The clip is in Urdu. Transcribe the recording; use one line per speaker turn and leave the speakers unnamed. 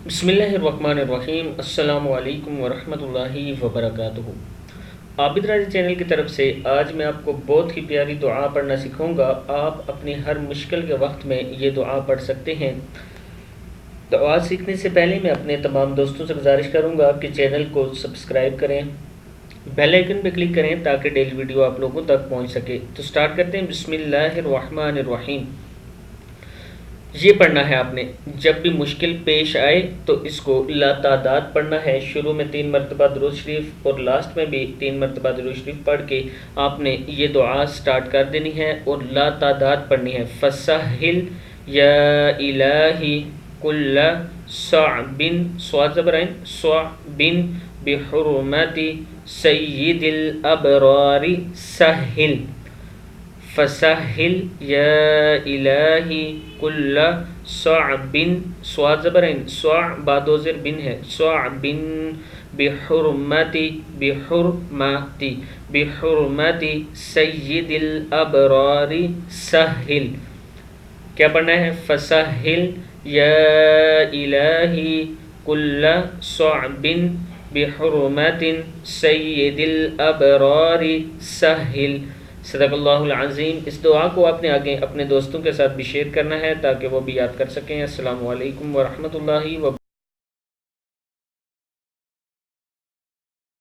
بسم اللہ الرحمن الرحیم۔ السلام علیکم ورحمۃ اللہ وبرکاتہ۔ عابد راضی چینل کی طرف سے آج میں آپ کو بہت ہی پیاری دعا پڑھنا سکھاؤں گا۔ آپ اپنی ہر مشکل کے وقت میں یہ دعا پڑھ سکتے ہیں۔ دعا سیکھنے سے پہلے میں اپنے تمام دوستوں سے گزارش کروں گا کہ چینل کو سبسکرائب کریں، بیل آئیکن پہ کلک کریں تاکہ ڈیلی ویڈیو آپ لوگوں تک پہنچ سکے۔ تو سٹارٹ کرتے ہیں۔ بسم اللہ الرحمن الرحیم۔ یہ پڑھنا ہے آپ نے، جب بھی مشکل پیش آئے تو اس کو لا تعداد پڑھنا ہے۔ شروع میں 3 مرتبہ درود شریف اور لاسٹ میں بھی 3 مرتبہ درود شریف پڑھ کے آپ نے یہ دعا سٹارٹ کر دینی ہے اور لا تعداد پڑھنی ہے۔ فَسَهِّلْ یا الہی کل صعب، صاد زبرائن، صعب بحرمت سید الابرار سہل۔ فَسَهِّلْ یا الہی کل صعب، صاد زبرائن، صع بادو زر بن ہے، صعب بحرمت بحرمت سید الابرار سہل۔ کیا پڑھنا ہے؟ فَسَهِّلْ یا الہی کل صعب بحرمت سید الابرار سہل۔ صدق اللہ العظیم۔ اس دعا کو آپ نے آگے اپنے دوستوں کے ساتھ بھی شیئر کرنا ہے تاکہ وہ بھی یاد کر سکیں۔ السلام علیکم ورحمۃ اللہ وبرکاتہ۔